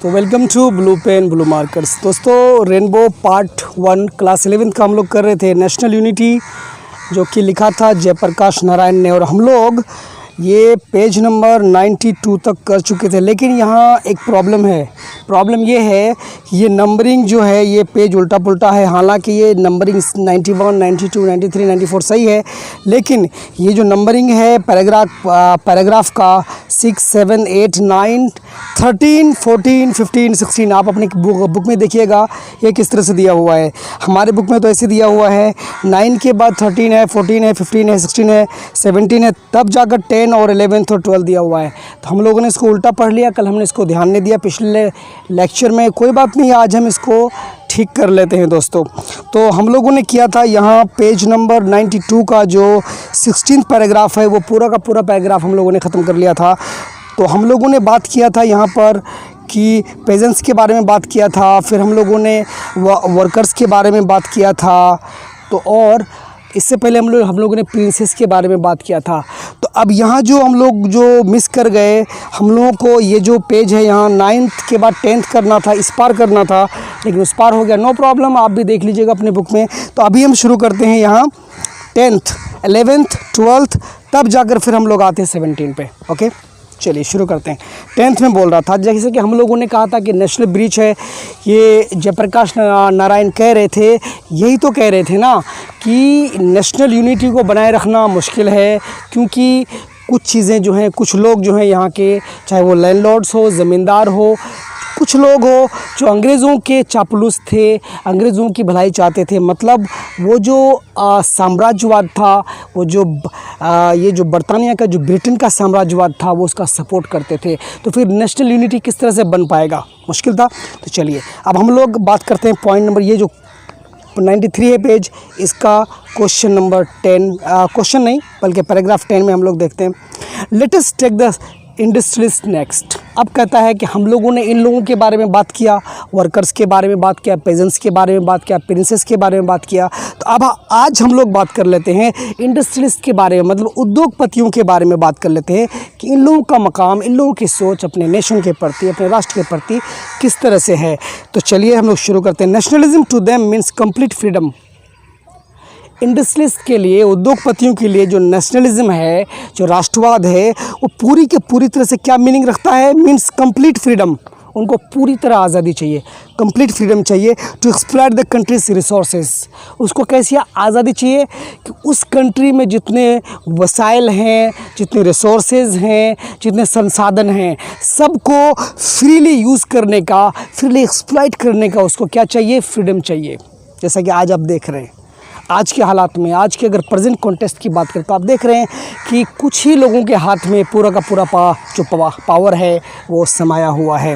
तो welcome to blue pen blue markers. दोस्तों rainbow part 1 class 11th का हम लोग कर रहे थे नेशनल यूनिटी, जो कि लिखा था जयप्रकाश नारायण ने, और हम लोग ये पेज नंबर 92 तक कर चुके थे। लेकिन यहाँ एक प्रॉब्लम है। प्रॉब्लम ये है कि ये नंबरिंग जो है ये पेज उल्टा पुल्टा है। हालांकि ये नंबरिंग 91, 92, 93, 94 सही है, लेकिन ये जो नंबरिंग है पैराग्राफ का 6, 7, 8, 9, 13, 14, 15, 16 आप अपनी बुक में देखिएगा ये किस तरह से दिया हुआ है। हमारे बुक में तो ऐसे दिया हुआ है 9 के बाद 13 है, 14 है, 15 है, 16 है, 17 है, तब जाकर 10 और 11th और 12 दिया हुआ है। तो हम लोगों ने इसको उल्टा पढ़ लिया। कल हमने इसको ध्यान नहीं दिया पिछले लेक्चर में। कोई बात नहीं, आज हम इसको ठीक कर लेते हैं दोस्तों। तो हम लोगों ने किया था यहाँ पेज नंबर 92 का जो 16th पैराग्राफ है वो पूरा का पूरा पैराग्राफ हम लोगों ने ख़त्म कर लिया था। तो हम लोगों ने बात किया था यहाँ पर कि पेजेंट्स के बारे में बात किया था, फिर हम लोगों ने वर्कर्स के बारे में बात किया था, तो और इससे पहले हम लोगों ने प्रिंसेस के बारे में बात किया था। तो अब यहाँ जो हम लोग जो मिस कर गए, हम लोगों को ये जो पेज है यहाँ 9th के बाद 10th करना था, इस पार करना था, लेकिन उस पार हो गया। नो प्रॉब्लम, आप भी देख लीजिएगा अपने बुक में। तो अभी हम शुरू करते हैं यहाँ 10th, 11th, 12th, तब जाकर फिर हम लोग आते हैं 17 पे। ओके, चलिए शुरू करते हैं। 10th में बोल रहा था, जैसे कि हम लोगों ने कहा था कि नेशनल ब्रिज है, ये जयप्रकाश नारायण कह रहे थे, यही तो कह रहे थे ना कि नेशनल यूनिटी को बनाए रखना मुश्किल है, क्योंकि कुछ चीज़ें जो हैं, कुछ लोग जो हैं यहाँ के, चाहे वो लैंडलॉर्ड्स हो, ज़मींदार हो, कुछ लोग हो जो अंग्रेज़ों के चापलूस थे, अंग्रेज़ों की भलाई चाहते थे। मतलब वो जो साम्राज्यवाद था, वो जो ये जो बरतानिया का जो ब्रिटेन का साम्राज्यवाद था, वो उसका सपोर्ट करते थे। तो फिर नेशनल यूनिटी किस तरह से बन पाएगा, मुश्किल था। तो चलिए अब हम लोग बात करते हैं पॉइंट नंबर, ये जो 93 है पेज, इसका क्वेश्चन नंबर 10, क्वेश्चन नहीं बल्कि पैराग्राफ 10 में हम लोग देखते हैं। Let us take the industrialist next. अब कहता है कि हम लोगों ने इन लोगों के बारे में बात किया, वर्कर्स के बारे में बात किया, पेजेंट्स के बारे में बात किया, प्रिंसेस के बारे में बात किया। तो अब आज हम लोग बात कर लेते हैं इंडस्ट्रियलिस्ट के बारे में, मतलब उद्योगपतियों के बारे में बात कर लेते हैं कि इन लोगों का मकाम, इन लोगों की सोच अपने नेशन के प्रति, अपने राष्ट्र के प्रति किस तरह से है। तो चलिए हम लोग शुरू करते हैं। Nationalism to them means complete freedom. Industrialist के लिए, उद्योगपतियों के लिए जो नेशनलिज्म है, जो राष्ट्रवाद है, वो पूरी के पूरी तरह से क्या मीनिंग रखता है, मीन्स कंप्लीट फ्रीडम। उनको पूरी तरह आज़ादी चाहिए, कंप्लीट फ्रीडम चाहिए to exploit the country's resources. उसको कैसी आज़ादी चाहिए कि उस कंट्री में जितने वसाइल हैं, जितने रिसोर्सेज हैं, जितने संसाधन हैं, सबको फ्रीली यूज़ करने का, फ्रीली एक्सप्लॉइट करने का उसको क्या चाहिए, फ्रीडम चाहिए। जैसा कि आज आप देख रहे हैं, आज के हालात में, आज के अगर प्रेजेंट कॉन्टेक्स्ट की बात करें तो आप देख रहे हैं कि कुछ ही लोगों के हाथ में पूरा का पूरा पावर है वो समाया हुआ है,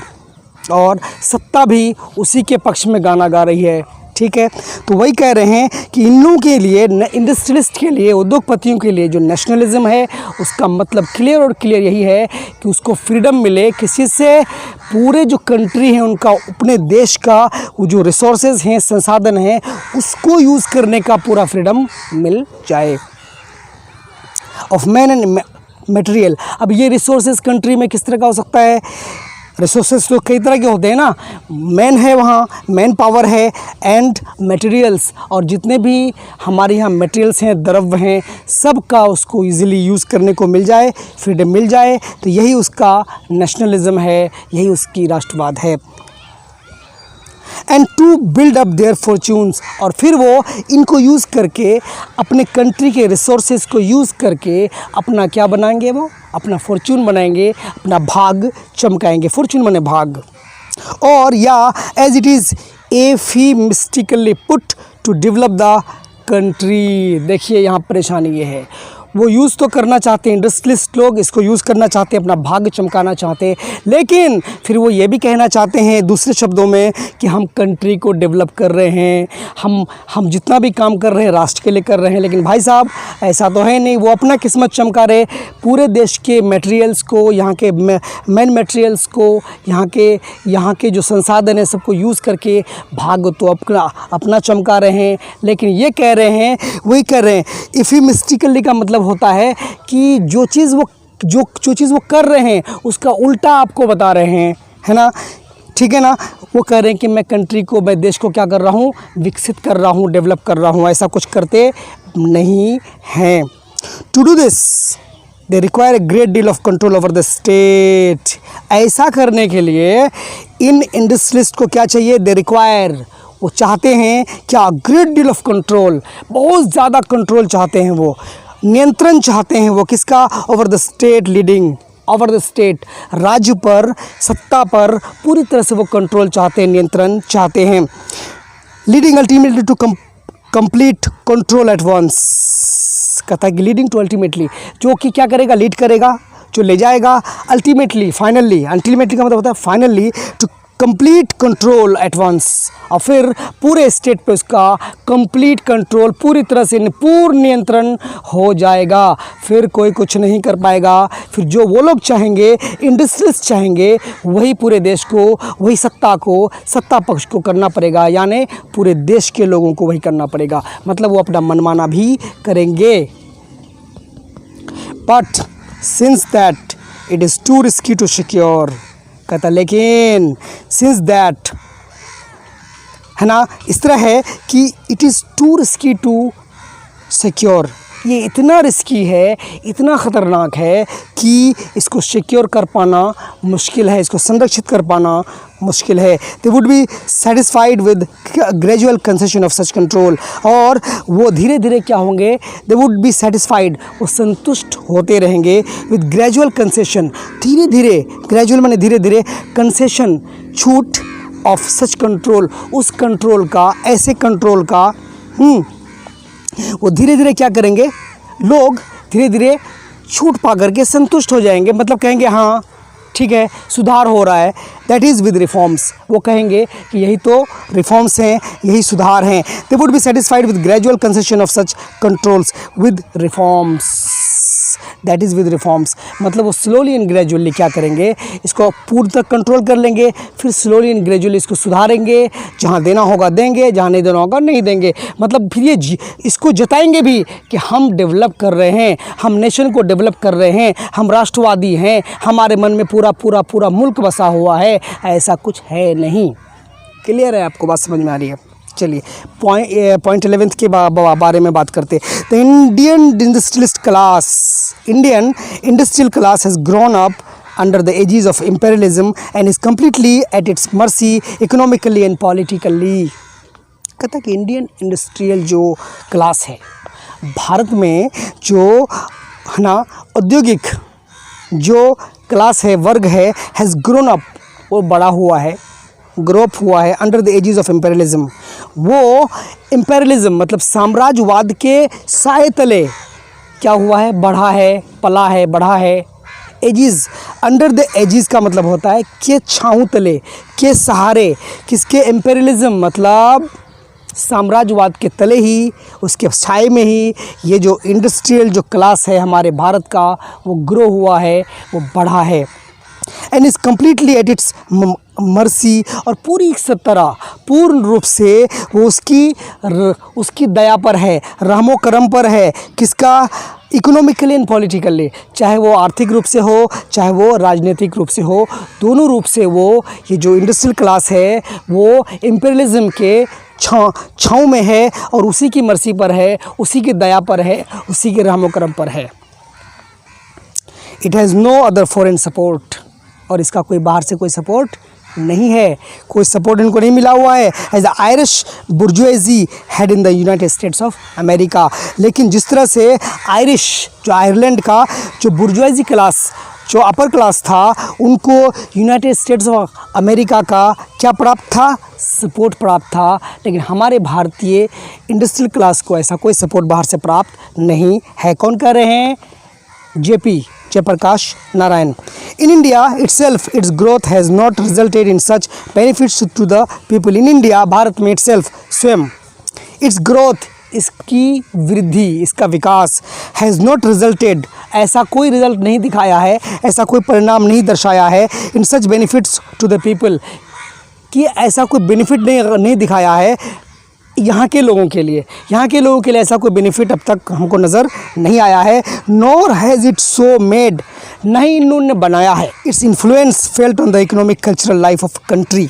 और सत्ता भी उसी के पक्ष में गाना गा रही है। ठीक है, तो वही कह रहे हैं कि इन लोगों के लिए, इंडस्ट्रियलिस्ट के लिए, उद्योगपतियों के लिए जो नेशनलिज्म है उसका मतलब क्लियर और क्लियर यही है कि उसको फ्रीडम मिले, किसी से पूरे जो कंट्री है उनका, अपने देश का वो जो रिसोर्सेज हैं, संसाधन हैं, उसको यूज़ करने का पूरा फ्रीडम मिल जाए। Of man and material. अब ये रिसोर्सेज कंट्री में किस तरह का हो सकता है, रिसोर्सेज तो कई तरह के होते हैं ना, मैन है, वहाँ मैन पावर है, एंड मटेरियल्स, और जितने भी हमारे यहाँ मटेरियल्स हैं, द्रव्य हैं, सब का उसको इजीली यूज़ करने को मिल जाए, फ्रीडम मिल जाए। तो यही उसका नेशनलिज्म है, यही उसकी राष्ट्रवाद है। And to build up their fortunes, और फिर वो इनको यूज़ करके, अपने कंट्री के रिसोर्सेज को यूज़ करके अपना क्या बनाएंगे, वो अपना फॉर्च्यून बनाएंगे, अपना भाग चमकाएंगे। फॉर्च्यून माने भाग। और या as it is euphemistically put to develop the country. देखिए यहाँ परेशानी ये है, वो यूज़ तो करना चाहते हैं, इंडस्ट्रियलिस्ट लोग इसको यूज़ करना चाहते हैं, अपना भाग्य चमकाना चाहते हैं, लेकिन फिर वो ये भी कहना चाहते हैं दूसरे शब्दों में कि हम कंट्री को डेवलप कर रहे हैं, हम जितना भी काम कर रहे हैं राष्ट्र के लिए कर रहे हैं। लेकिन भाई साहब ऐसा तो है नहीं, वो अपना किस्मत चमका रहे, पूरे देश के मटेरियल्स को, यहाँ के मैन मटेरियल्स को, यहाँ के जो संसाधन है सबको यूज़ करके भाग्य तो अपना चमका रहे हैं। लेकिन ये कह रहे हैं, वही कह रहे हैं, इफिमिस्टिकली का मतलब होता है कि जो चीज़ वो कर रहे हैं उसका उल्टा आपको बता रहे हैं, है ना। ठीक है ना। वो कह रहे हैं कि मैं कंट्री को, मैं देश को क्या कर रहा हूँ, विकसित कर रहा हूँ, डेवलप कर रहा हूँ, ऐसा कुछ करते नहीं हैं। To do this they require a great deal of control over the state. ऐसा करने के लिए इन इंडस्ट्रियलिस्ट को क्या चाहिए, दे रिक्वायर, वो चाहते हैं क्या, ग्रेट डील ऑफ कंट्रोल, बहुत ज़्यादा कंट्रोल चाहते हैं, वो नियंत्रण चाहते हैं, वो किसका, over the state, leading over the state, राज्य पर, सत्ता पर पूरी तरह से वो कंट्रोल चाहते हैं, नियंत्रण चाहते हैं। Leading ultimately to complete control at once, कहता है कि लीडिंग टू अल्टीमेटली, जो कि क्या करेगा, लीड करेगा, जो ले जाएगा अल्टीमेटली, फाइनली, अल्टीमेटली का मतलब होता है finally, to complete control at once, और फिर पूरे स्टेट पे उसका कंप्लीट कंट्रोल, पूरी तरह से पूर्ण नियंत्रण हो जाएगा, फिर कोई कुछ नहीं कर पाएगा। फिर जो वो लोग चाहेंगे, इंडस्ट्रियलिस्ट चाहेंगे, वही पूरे देश को, वही सत्ता को, सत्ता पक्ष को करना पड़ेगा, यानी पूरे देश के लोगों को वही करना पड़ेगा, मतलब वो अपना मनमाना भी करेंगे। But since that it is too risky to secure, कहता लेकिन सिंस दैट, है ना, इस तरह है कि it is too risky to secure, ये इतना रिस्की है, इतना ख़तरनाक है कि इसको सिक्योर कर पाना मुश्किल है, इसको संरक्षित कर पाना मुश्किल है। They would be satisfied with gradual concession of such control, और वो धीरे धीरे क्या होंगे, दे वुड बी सेटिस्फाइड, वो संतुष्ट होते रहेंगे विद ग्रेजुअल कंसेशन, धीरे धीरे, ग्रेजुअल माने धीरे धीरे, कंसेशन छूट ऑफ सच कंट्रोल, उस कंट्रोल का, ऐसे कंट्रोल का, वो धीरे धीरे क्या करेंगे, लोग धीरे धीरे छूट पा करके संतुष्ट हो जाएंगे, मतलब कहेंगे हाँ ठीक है, सुधार हो रहा है, दैट इज़ विद रिफॉर्म्स, वो कहेंगे कि यही तो रिफॉर्म्स हैं, यही सुधार हैं। They would be satisfied with gradual concession of such controls with reforms, that is with reforms, मतलब वो स्लोली एंड ग्रेजुअली क्या करेंगे, इसको पूर्ण तक कंट्रोल कर लेंगे, फिर स्लोली एंड ग्रेजुअली इसको सुधारेंगे, जहाँ देना होगा देंगे, जहाँ नहीं देना होगा नहीं देंगे, मतलब फिर ये इसको जताएंगे भी कि हम डेवलप कर रहे हैं, हम नेशन को डेवलप कर रहे हैं, हम राष्ट्रवादी हैं, हमारे मन में पूरा पूरा पूरा मुल्क बसा हुआ है, ऐसा कुछ है नहीं। क्लियर है, आपको बात समझ में आ रही है। चलिए पॉइंट 11 के बारे में बात करते हैं। The Indian industrial class has grown up under the aegis of imperialism and is completely at its mercy economically and politically। कहता कि इंडियन इंडस्ट्रियल जो क्लास है भारत में, जो है ना औद्योगिक जो क्लास है, वर्ग है, हैज़ ग्रोन अप, वो बड़ा हुआ है, ग्रोअप हुआ है, under the aegis of imperialism, वो इम्पेरियलिज्म मतलब साम्राज्यवाद के साए तले क्या हुआ है, बढ़ा है, पला है, बढ़ा है। एजिस, अंडर द एजिस का मतलब होता है के छाँव तले, के सहारे, किसके, इम्पेरियलिज्म मतलब साम्राज्यवाद के तले ही, उसके छाए में ही ये जो इंडस्ट्रियल जो क्लास है हमारे भारत का, वो ग्रो हुआ है, वो बढ़ा है। And is completely at its mercy, और पूरी तरह पूर्ण रूप से वो उसकी दया पर है, रहमो करम पर है, किसका, इकोनॉमिकली एंड पॉलिटिकली, चाहे वो आर्थिक रूप से हो, चाहे वो राजनीतिक रूप से हो, दोनों रूप से वो ये जो इंडस्ट्रियल क्लास है वो इम्पेरियलिज्म के छाँव में है, और उसी की मर्सी पर है, उसी की दया पर है, उसी के रहमो करम पर है। It has no other foreign support, और इसका कोई बाहर से कोई सपोर्ट नहीं है, कोई सपोर्ट इनको नहीं मिला हुआ है। As the Irish bourgeoisie had in the United States of America, लेकिन जिस तरह से आयरिश जो आयरलैंड का जो बुर्जुएजी क्लास, जो अपर क्लास था, उनको यूनाइटेड स्टेट्स ऑफ अमेरिका का क्या प्राप्त था, सपोर्ट प्राप्त था, लेकिन हमारे भारतीय इंडस्ट्रियल क्लास को ऐसा कोई सपोर्ट बाहर से प्राप्त नहीं है। कौन कह रहे हैं, Jayaprakash Narayan. In India itself, its growth has not resulted in such benefits to the people. In India, Bharat में itself स्वयं, its growth, इसकी वृद्धि, इसका विकास, has not resulted, ऐसा कोई रिजल्ट नहीं दिखाया है, ऐसा कोई परिणाम नहीं दर्शाया है, in such benefits to the people, कि ऐसा कोई बेनिफिट नहीं दिखाया है यहाँ के लोगों के लिए, यहाँ के लोगों के लिए ऐसा कोई बेनिफिट अब तक हमको नज़र नहीं आया है। नोर हैज़ इट सो मेड, ना ही इन्होंने बनाया है। Its influence felt on the economic cultural life of country.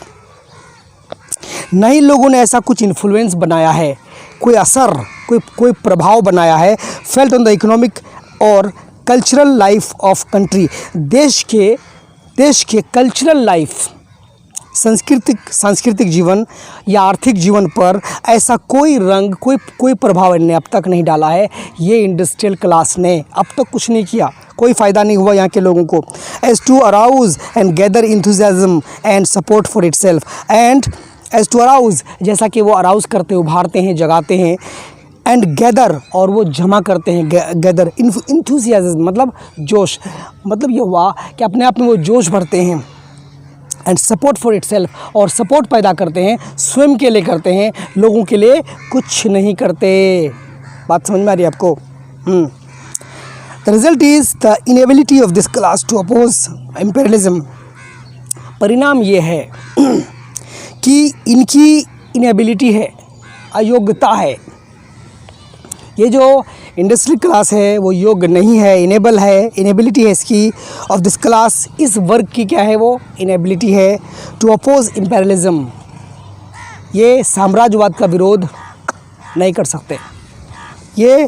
ना ही लोगों ने ऐसा कुछ इन्फ्लुएंस बनाया है, कोई असर, कोई प्रभाव बनाया है फेल्ट ऑन द इकोनॉमिक और कल्चरल लाइफ ऑफ कंट्री। देश के कल्चरल लाइफ, सांस्कृतिक जीवन या आर्थिक जीवन पर ऐसा कोई रंग, कोई प्रभाव इन्हें अब तक नहीं डाला है। ये इंडस्ट्रियल क्लास ने अब तक कुछ नहीं किया, कोई फ़ायदा नहीं हुआ यहाँ के लोगों को। As to arouse and gather enthusiasm and support for itself and as to arouse, जैसा कि वो अराउज करते, उभारते हैं, जगाते हैं, एंड गैदर, और वो जमा करते हैं, गैदर, इंथुजियाज्म मतलब जोश, मतलब ये हुआ कि अपने आप में वो जोश भरते हैं। एंड सपोर्ट फॉर इटसेल्फ, और सपोर्ट पैदा करते हैं, स्वयं के लिए करते हैं, लोगों के लिए कुछ नहीं करते। बात समझ में आ रही है आपको? The result is the inability of this class to oppose imperialism. परिणाम ये है कि इनकी इनेबिलिटी है, अयोग्यता है। ये जो इंडस्ट्रियल क्लास है वो योग्य नहीं है, इनेबल है, इनेबिलिटी है इसकी ऑफ दिस क्लास, इस वर्ग की क्या है वो इनेबिलिटी है टू अपोज इम्पेरियलिज्म। ये साम्राज्यवाद का विरोध नहीं कर सकते, ये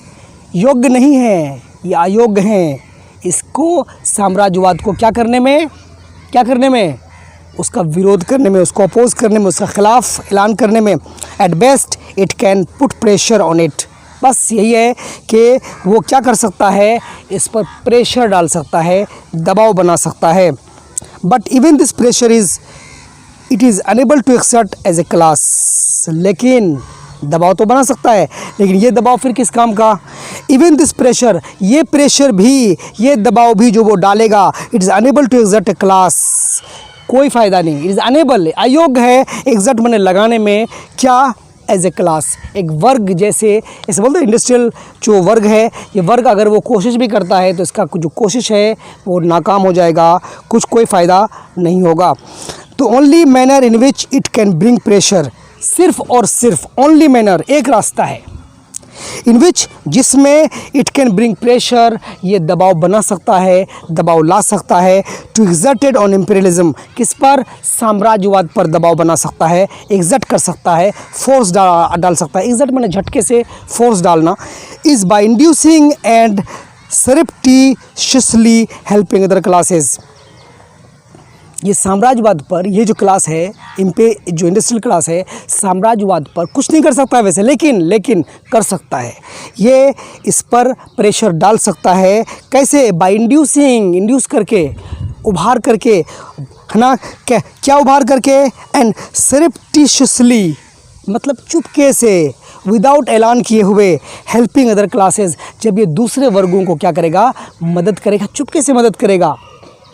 योग्य नहीं है, ये अयोग्य हैं। इसको साम्राज्यवाद को क्या करने में उसका विरोध करने में, उसको अपोज करने में, उसका खिलाफ ऐलान करने में। At best it can put pressure on it, बस यही है कि वो क्या कर सकता है, इस पर प्रेशर डाल सकता है, दबाव बना सकता है। But even this pressure it is unable to exert as a class. लेकिन दबाव तो बना सकता है, लेकिन ये दबाव फिर किस काम का? इवन दिस प्रेशर, ये प्रेशर भी, ये दबाव भी जो वो डालेगा, it is unable to exert a class, कोई फ़ायदा नहीं। इट इज़ अनेबल, अयोग्य है एक्सर्ट मैंने लगाने में, क्या? एज ए क्लास, एक वर्ग जैसे, ऐसे बोलते हैं इंडस्ट्रियल जो वर्ग है, ये वर्ग अगर वो कोशिश भी करता है तो इसका जो कोशिश है वो नाकाम हो जाएगा, कोई फ़ायदा नहीं होगा। तो only manner in which it can bring pressure, सिर्फ और सिर्फ ओनली मैनर, एक रास्ता है, इन विच जिसमें इट कैन ब्रिंग प्रेशर, ये दबाव बना सकता है, दबाव ला सकता है, टू एक्सर्टेड ऑन इम्पेरियलिज्म, किस पर? साम्राज्यवाद पर दबाव बना सकता है, एक्सर्ट कर सकता है, फोर्स डाल सकता है। एक्सर्ट मैंने झटके से फोर्स डालना। Is by inducing and surreptitiously helping other classes. ये साम्राज्यवाद पर, ये जो क्लास है, जो इंडस्ट्रियल क्लास है, साम्राज्यवाद पर कुछ नहीं कर सकता है वैसे, लेकिन कर सकता है। ये इस पर प्रेशर डाल सकता है, कैसे? बाय इंड्यूसिंग, इंड्यूस करके, उभार करके, है ना? क्या उभार करके? एंड सरप्टिशियसली मतलब चुपके से, विदाउट ऐलान किए हुए, हेल्पिंग अदर क्लासेस, जब ये दूसरे वर्गों को क्या करेगा? मदद करेगा, चुपके से मदद करेगा,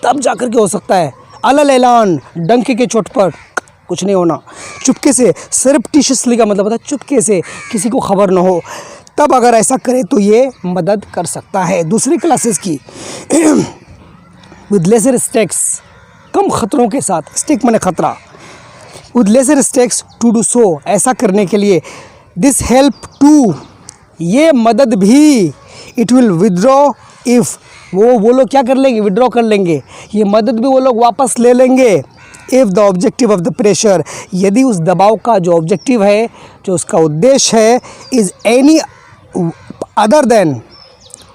तब जाकर के हो सकता है। अलल ऐलान, डंके के चोट पर कुछ नहीं होना, चुपके से। सरप्टिशियसली का मतलब होता है चुपके से, किसी को खबर ना हो, तब अगर ऐसा करे तो ये मदद कर सकता है दूसरी क्लासेस की। विद लेसर स्टेक्स, कम खतरों के साथ, स्टेक माने खतरा, with lesser stakes to do so, ऐसा करने के लिए। दिस हेल्प टू, ये मदद भी, इट विल विदड्रॉ इफ़, वो लोग क्या कर लेंगे? विड्रॉ कर लेंगे, ये मदद भी वो लोग वापस ले लेंगे। If the objective of the pressure, यदि उस दबाव का जो ऑब्जेक्टिव है, जो उसका उद्देश्य है, is any other than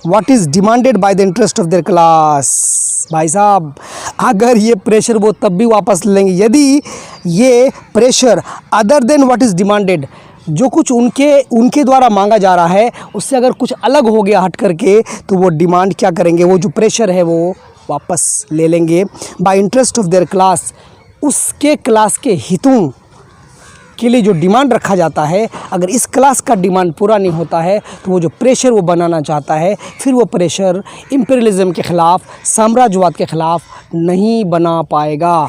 what is demanded by the interest of their class. भाई साहब, अगर ये प्रेशर वो तब भी वापस ले लेंगे यदि ये pressure other than what is demanded, जो कुछ उनके द्वारा मांगा जा रहा है उससे अगर कुछ अलग हो गया हट करके, तो वो डिमांड क्या करेंगे? वो जो प्रेशर है वो वापस ले लेंगे। Bye interest of their class, उसके क्लास के हितों के लिए जो डिमांड रखा जाता है, अगर इस क्लास का डिमांड पूरा नहीं होता है तो वो जो प्रेशर वो बनाना चाहता है, फिर वो प्रेशर इम्पेरियलिज्म के ख़िलाफ़, साम्राज्यवाद के ख़िलाफ़ नहीं बना पाएगा।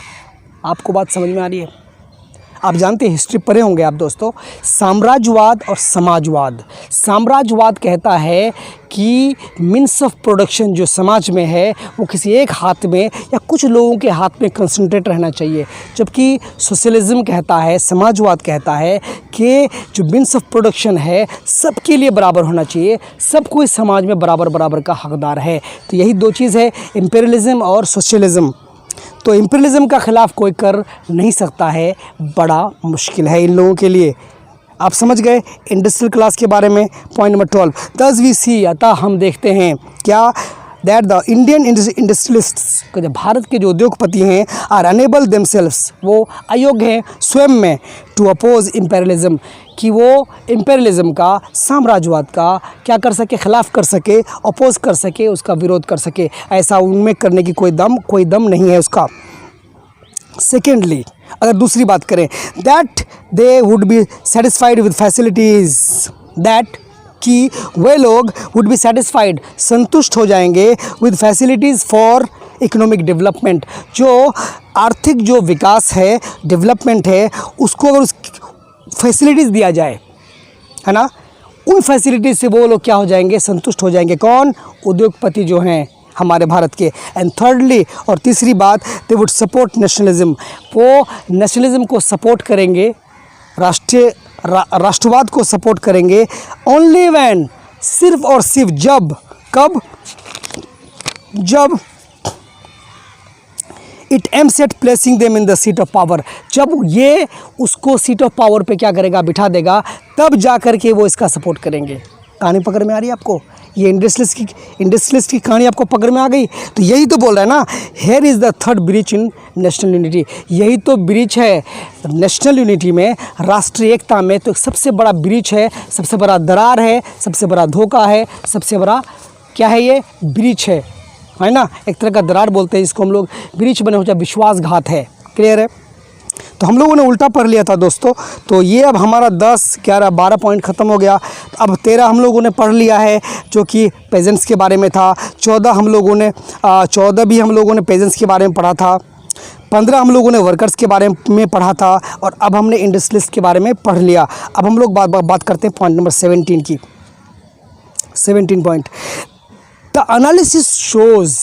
आपको बात समझ में आ रही है? आप जानते हैं, हिस्ट्री पढ़े होंगे आप दोस्तों, साम्राज्यवाद और समाजवाद। साम्राज्यवाद कहता है कि मीन्स ऑफ प्रोडक्शन जो समाज में है वो किसी एक हाथ में या कुछ लोगों के हाथ में कंसंट्रेट रहना चाहिए, जबकि सोशलिज्म कहता है, समाजवाद कहता है कि जो मीन्स ऑफ प्रोडक्शन है सबके लिए बराबर होना चाहिए, सब कोई समाज में बराबर बराबर का हकदार है। तो यही दो चीज़ है, इम्पीरियलिज्म और सोशलिज्म। तो इम्पीरियलिज्म का ख़िलाफ़ कोई कर नहीं सकता है, बड़ा मुश्किल है इन लोगों के लिए। आप समझ गए इंडस्ट्रियल क्लास के बारे में। पॉइंट नंबर 12, दस वी सी, अतः हम देखते हैं क्या, that the Indian industrialists, Bharat के जो उद्योगपति हैं, आर अनेबल देमसेल्व्स, वो अयोग्य हैं स्वयं में, टू अपोज इम्पेरियलिज्म, कि वो इम्पेरियलिज्म का, साम्राज्यवाद का क्या कर सके, खिलाफ कर सके, अपोज कर सके, उसका विरोध कर सके। ऐसा उनमें करने की कोई दम नहीं है उसका। सेकेंडली, अगर दूसरी बात करें, that they would be satisfied with facilities, that कि वे लोग वुड बी सेटिस्फाइड, संतुष्ट हो जाएंगे, with facilities for economic development, जो आर्थिक जो विकास है, डेवलपमेंट है, उसको अगर उस फैसिलिटीज़ दिया जाए, है ना, उन फैसिलिटीज़ से वो लोग क्या हो जाएंगे, संतुष्ट हो जाएंगे। कौन? उद्योगपति जो हैं हमारे भारत के। एंड थर्डली, और तीसरी बात, दे वुड सपोर्ट नेशनलिज्म, वो नेशनलिज्म को सपोर्ट करेंगे, राष्ट्रवाद को सपोर्ट करेंगे, ओनली व्हेन, सिर्फ और सिर्फ जब, कब? जब it aims at placing them in the seat of power, जब ये उसको सीट ऑफ पावर पे क्या करेगा, बिठा देगा, तब जा कर के वो इसका सपोर्ट करेंगे। कहानी पकड़ में आ रही है आपको? ये इंडस्ट्रियलिस्ट की कहानी आपको पकड़ में आ गई? तो यही तो बोल रहा है ना, here is the third breach in national unity, यही तो ब्रीच है नेशनल यूनिटी में, राष्ट्रीय एकता में। तो सबसे बड़ा ब्रीच है, सबसे बड़ा दरार है, सबसे बड़ा धोखा है, सबसे बड़ा क्या है, ये ब्रीच है ना, एक तरह का दरार बोलते हैं इसको हम लोग, ब्रीच बने हो जाए, विश्वासघात है। क्लियर है? तो हम लोगों ने उल्टा पढ़ लिया था दोस्तों। तो ये अब हमारा 10, 11, 12 पॉइंट ख़त्म हो गया। अब 13 हम लोगों ने पढ़ लिया है, जो कि पेजेंट्स के बारे में था। 14 हम लोगों ने 14 भी हम लोगों ने पेजेंट्स के बारे में पढ़ा था। 15 हम लोगों ने वर्कर्स के बारे में पढ़ा था, और अब हमने इंडस्ट्रियलिस्ट के बारे में पढ़ लिया। अब हम लोग बात करते हैं पॉइंट नंबर 17 की। 17 पॉइंट, द एनालिसिस शोज़,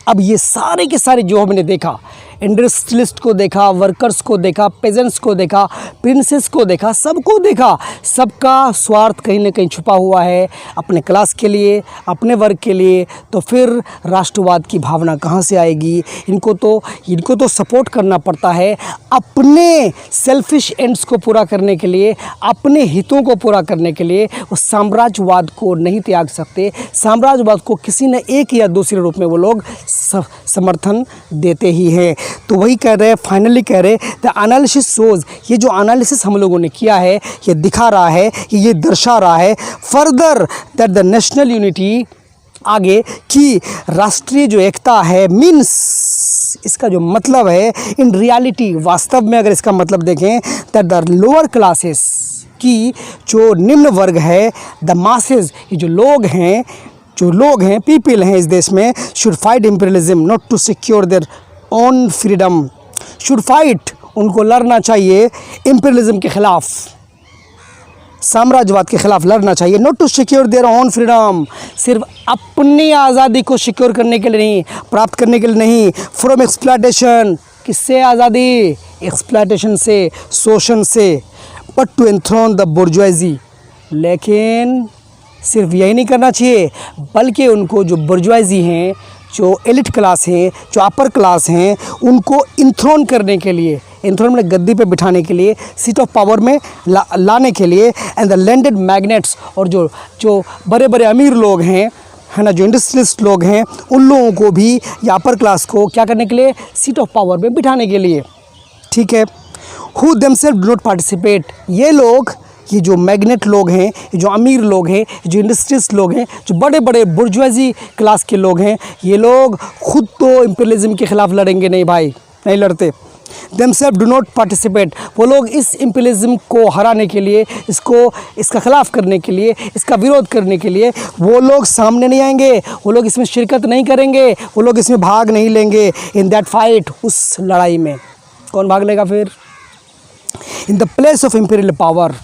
अब ये सारे के सारे जो हमने देखा, इंडस्ट्रियलिस्ट को देखा, वर्कर्स को देखा, पेजेंट्स को देखा, प्रिंसेस को देखा, सबको देखा, सबका स्वार्थ कहीं ना कहीं छुपा हुआ है अपने क्लास के लिए, अपने वर्ग के लिए। तो फिर राष्ट्रवाद की भावना कहाँ से आएगी? इनको तो सपोर्ट करना पड़ता है अपने सेल्फिश एंड्स को पूरा करने के लिए, अपने हितों को पूरा करने के लिए। वो साम्राज्यवाद को नहीं त्याग सकते, साम्राज्यवाद को किसी न एक या दूसरे रूप में वो लोग समर्थन देते ही हैं। तो वही कह रहे हैं, फाइनली कह रहे हैं, द एनालिसिस शोज, ये जो एनालिसिस हम लोगों ने किया है, ये दिखा रहा है, ये दर्शा रहा है further that the national unity, आगे कि राष्ट्रीय जो एकता है, मीन्स इसका जो मतलब है इन रियलिटी, वास्तव में अगर इसका मतलब देखें, दैट द लोअर क्लासेस, की जो निम्न वर्ग है, द मासेस, ये जो लोग हैं, पीपल हैं इस देश में, should fight imperialism not to secure their own freedom, should fight, उनको लड़ना चाहिए इम्पीरियलिज्म के खिलाफ, साम्राज्यवाद के खिलाफ लड़ना चाहिए, not to secure their own freedom, सिर्फ अपनी आज़ादी को सिक्योर करने के लिए नहीं, प्राप्त करने के लिए नहीं, फ्रॉम एक्सप्लॉयटेशन, किससे आज़ादी? एक्सप्लॉयटेशन से, शोषण से, but to anthrone the bourgeoisie, लेकिन सिर्फ यही नहीं करना चाहिए, बल्कि उनको जो बुर्जुआजी हैं, जो एलिट क्लास हैं, जो अपर क्लास हैं, उनको इंथ्रोन करने के लिए, इंथ्रोन में गद्दी पे बिठाने के लिए, सीट ऑफ पावर में लाने के लिए, एंड द लैंडेड मैग्नेट्स, और जो बड़े बड़े अमीर लोग हैं, है ना, जो इंडस्ट्रियलिस्ट लोग हैं, उन लोगों को भी या अपर क्लास को क्या करने के लिए? सीट ऑफ पावर में बिठाने के लिए। ठीक है, who themselves do not participate, ये लोग, ये जो मैग्नेट लोग हैं, ये जो अमीर लोग हैं, जो इंडस्ट्रियलिस्ट लोग हैं, जो बड़े बड़े बुर्जुआजी क्लास के लोग हैं, ये लोग खुद तो इम्पीरियलिज्म के खिलाफ लड़ेंगे नहीं भाई, नहीं लड़ते। देमसेल्फ डू नॉट पार्टिसिपेट, वो लोग इस इम्पीरियलिज्म को हराने के लिए, इसका खिलाफ करने के लिए, इसका विरोध करने के लिए वो लोग सामने नहीं आएंगे, वो लोग इसमें शिरकत नहीं करेंगे, वो लोग इसमें भाग नहीं लेंगे। इन दैट फाइट, उस लड़ाई में कौन भाग लेगा फिर? In the place of imperial power,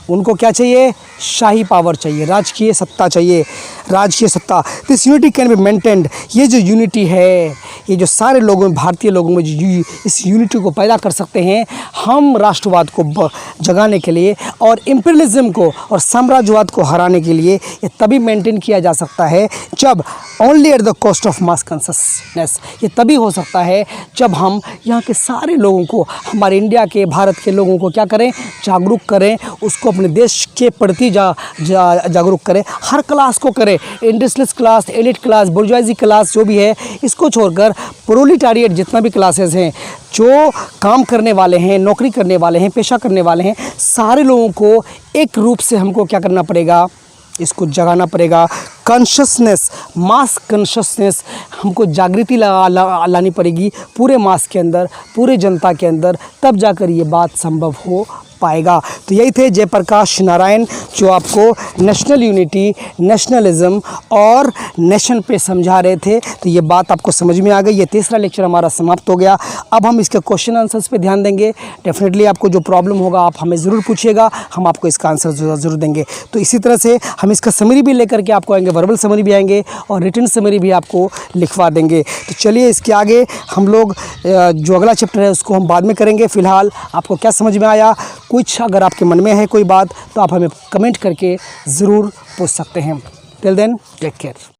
उनको क्या चाहिए? शाही पावर चाहिए, राजकीय सत्ता चाहिए, राजकीय सत्ता। This unity can be maintained, ये जो यूनिटी है, ये जो सारे लोगों में, भारतीय लोगों में जो इस यूनिटी को पैदा कर सकते हैं हम राष्ट्रवाद को जगाने के लिए और इम्पीरियलिज्म को और साम्राज्यवाद को हराने के लिए, ये तभी मेंटेन किया जा सकता है जब only at the cost of mass consciousness, ये तभी हो सकता है जब हम यहाँ के सारे लोगों को, हमारे इंडिया के, भारत के लोगों को क्या करें? जागरूक करें, उसको अपने देश के प्रति जागरूक करें, हर क्लास को करें, industrialist class, elite class, bourgeoisie class जो भी है, इसको छोड़कर प्रोलेटारिएट जितना भी क्लासेस हैं, जो काम करने वाले हैं, नौकरी करने वाले हैं, पेशा करने वाले हैं, सारे लोगों को एक रूप से हमको क्या करना पड़ेगा? इसको जगाना पड़ेगा। कॉन्शसनेस, मास कॉन्शसनेस, हमको जागृति लानी पड़ेगी पूरे मास के अंदर, पूरे जनता के अंदर, तब जाकर ये बात संभव हो पाएगा। तो यही थे जयप्रकाश नारायण, जो आपको नेशनल यूनिटी, नेशनलिज्म और नेशन पे समझा रहे थे। तो ये बात आपको समझ में आ गई। ये तीसरा लेक्चर हमारा समाप्त हो गया। अब हम इसके क्वेश्चन आंसर्स पे ध्यान देंगे। डेफिनेटली आपको जो प्रॉब्लम होगा आप हमें ज़रूर पूछिएगा, हम आपको इसका आंसर ज़रूर देंगे। तो इसी तरह से हम इसका समरी भी लेकर के आपको आएंगे, वर्बल समरी भी आएंगे और रिटन समरी भी आपको लिखवा देंगे। तो चलिए इसके आगे हम लोग जो अगला चैप्टर है उसको हम बाद में करेंगे। फ़िलहाल आपको क्या समझ में आया? कुछ अगर आपके मन में है कोई बात तो आप हमें कमेंट करके ज़रूर पूछ सकते हैं। Till then take care.